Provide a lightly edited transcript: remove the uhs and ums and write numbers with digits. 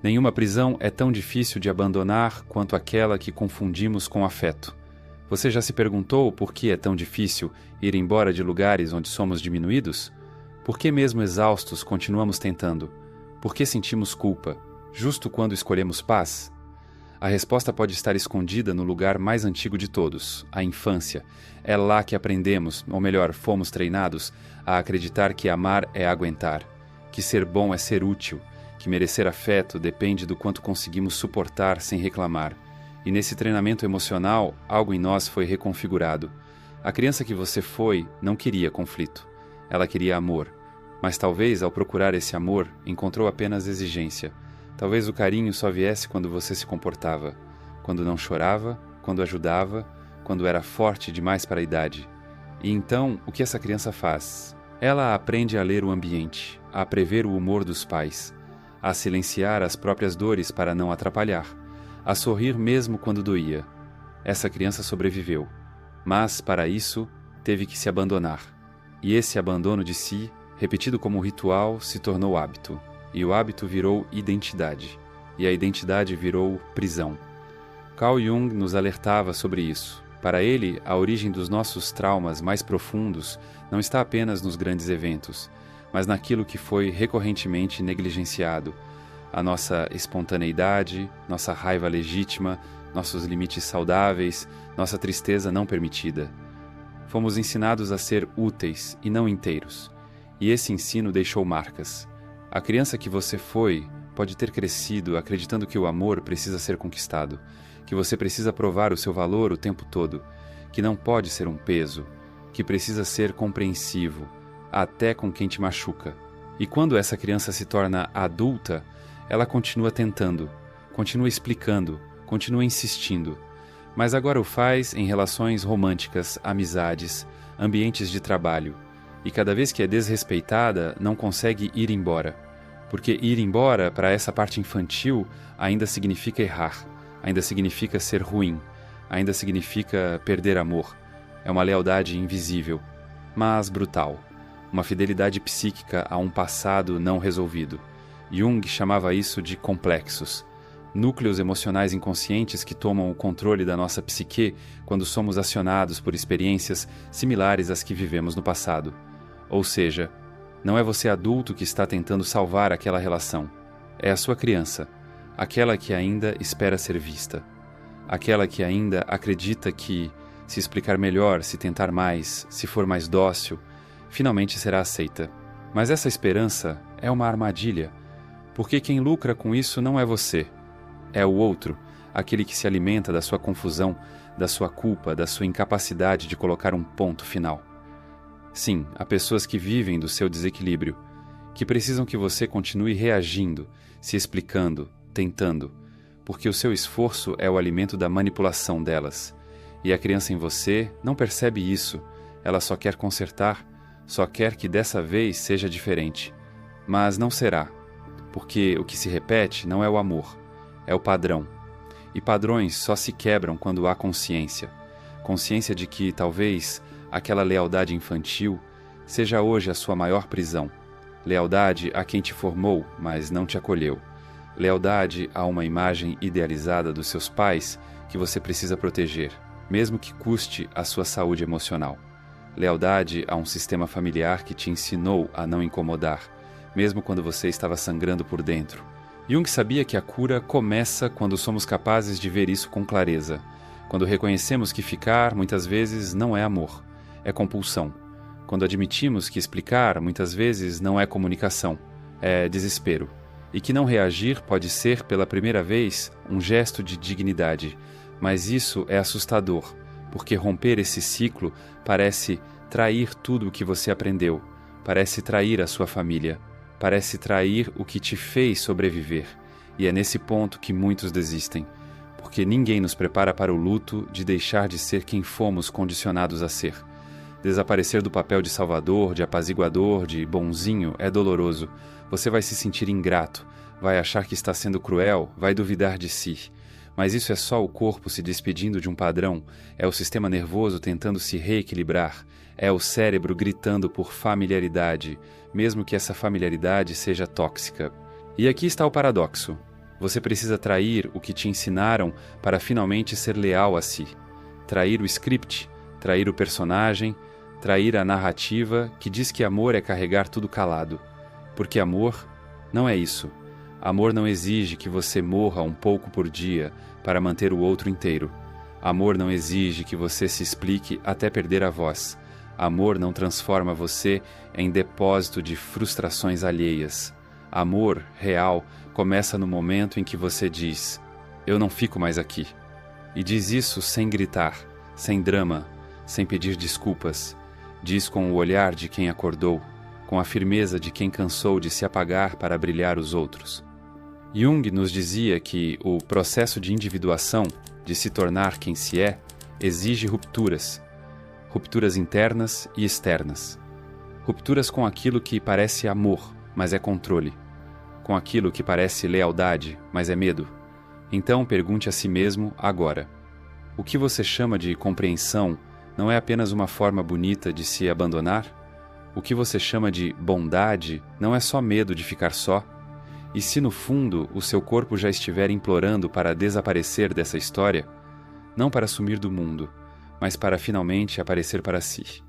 Nenhuma prisão é tão difícil de abandonar quanto aquela que confundimos com afeto. Você já se perguntou por que é tão difícil ir embora de lugares onde somos diminuídos? Por que mesmo exaustos continuamos tentando? Por que sentimos culpa, justo quando escolhemos paz? A resposta pode estar escondida no lugar mais antigo de todos, a infância. É lá que aprendemos, ou melhor, fomos treinados, a acreditar que amar é aguentar, que ser bom é ser útil, que merecer afeto depende do quanto conseguimos suportar sem reclamar. E nesse treinamento emocional, algo em nós foi reconfigurado. A criança que você foi não queria conflito. Ela queria amor. Mas talvez, ao procurar esse amor, encontrou apenas exigência. Talvez o carinho só viesse quando você se comportava. Quando não chorava, quando ajudava, quando era forte demais para a idade. E então, o que essa criança faz? Ela aprende a ler o ambiente, a prever o humor dos pais, a silenciar as próprias dores para não atrapalhar, a sorrir mesmo quando doía. Essa criança sobreviveu, mas, para isso, teve que se abandonar. E esse abandono de si, repetido como ritual, se tornou hábito. E o hábito virou identidade. E a identidade virou prisão. Carl Jung nos alertava sobre isso. Para ele, a origem dos nossos traumas mais profundos não está apenas nos grandes eventos, mas naquilo que foi recorrentemente negligenciado. A nossa espontaneidade, nossa raiva legítima, nossos limites saudáveis, nossa tristeza não permitida. Fomos ensinados a ser úteis e não inteiros. E esse ensino deixou marcas. A criança que você foi pode ter crescido acreditando que o amor precisa ser conquistado, que você precisa provar o seu valor o tempo todo, que não pode ser um peso, que precisa ser compreensivo, até com quem te machuca. E quando essa criança se torna adulta, ela continua tentando, continua explicando, continua insistindo, mas agora o faz em relações românticas, amizades, ambientes de trabalho. E cada vez que é desrespeitada, não consegue ir embora. Porque ir embora, para essa parte infantil, ainda significa errar, ainda significa ser ruim, ainda significa perder amor. É uma lealdade invisível, mas brutal. Uma fidelidade psíquica a um passado não resolvido. Jung chamava isso de complexos. Núcleos emocionais inconscientes que tomam o controle da nossa psique quando somos acionados por experiências similares às que vivemos no passado. Ou seja, não é você adulto que está tentando salvar aquela relação. É a sua criança, aquela que ainda espera ser vista. Aquela que ainda acredita que, se explicar melhor, se tentar mais, se for mais dócil, finalmente será aceita. Mas essa esperança é uma armadilha, porque quem lucra com isso não é você. É o outro, aquele que se alimenta da sua confusão, da sua culpa, da sua incapacidade de colocar um ponto final. Sim, há pessoas que vivem do seu desequilíbrio, que precisam que você continue reagindo, se explicando, tentando, porque o seu esforço é o alimento da manipulação delas. E a criança em você não percebe isso, ela só quer consertar, só quer que dessa vez seja diferente. Mas não será, porque o que se repete não é o amor, é o padrão. E padrões só se quebram quando há consciência. Consciência de que, talvez, aquela lealdade infantil seja hoje a sua maior prisão. Lealdade a quem te formou, mas não te acolheu. Lealdade a uma imagem idealizada dos seus pais que você precisa proteger, mesmo que custe a sua saúde emocional. Lealdade a um sistema familiar que te ensinou a não incomodar, mesmo quando você estava sangrando por dentro. Jung sabia que a cura começa quando somos capazes de ver isso com clareza, quando reconhecemos que ficar, muitas vezes, não é amor, é compulsão. Quando admitimos que explicar, muitas vezes, não é comunicação, é desespero. E que não reagir pode ser, pela primeira vez, um gesto de dignidade. Mas isso é assustador, porque romper esse ciclo parece trair tudo o que você aprendeu, parece trair a sua família, parece trair o que te fez sobreviver. E é nesse ponto que muitos desistem, porque ninguém nos prepara para o luto de deixar de ser quem fomos condicionados a ser. Desaparecer do papel de salvador, de apaziguador, de bonzinho é doloroso. Você vai se sentir ingrato, vai achar que está sendo cruel, vai duvidar de si. Mas isso é só o corpo se despedindo de um padrão, é o sistema nervoso tentando se reequilibrar, é o cérebro gritando por familiaridade, mesmo que essa familiaridade seja tóxica. E aqui está o paradoxo. Você precisa trair o que te ensinaram para finalmente ser leal a si. Trair o script, trair o personagem, trair a narrativa que diz que amor é carregar tudo calado. Porque amor não é isso. Amor não exige que você morra um pouco por dia para manter o outro inteiro. Amor não exige que você se explique até perder a voz. Amor não transforma você em depósito de frustrações alheias. Amor real começa no momento em que você diz: eu não fico mais aqui. E diz isso sem gritar, sem drama, sem pedir desculpas. Diz com o olhar de quem acordou, com a firmeza de quem cansou de se apagar para brilhar os outros. Jung nos dizia que o processo de individuação, de se tornar quem se é, exige rupturas. Rupturas internas e externas. Rupturas com aquilo que parece amor, mas é controle. Com aquilo que parece lealdade, mas é medo. Então pergunte a si mesmo agora: o que você chama de compreensão não é apenas uma forma bonita de se abandonar? O que você chama de bondade não é só medo de ficar só? E se no fundo o seu corpo já estiver implorando para desaparecer dessa história, não para sumir do mundo, mas para finalmente aparecer para si?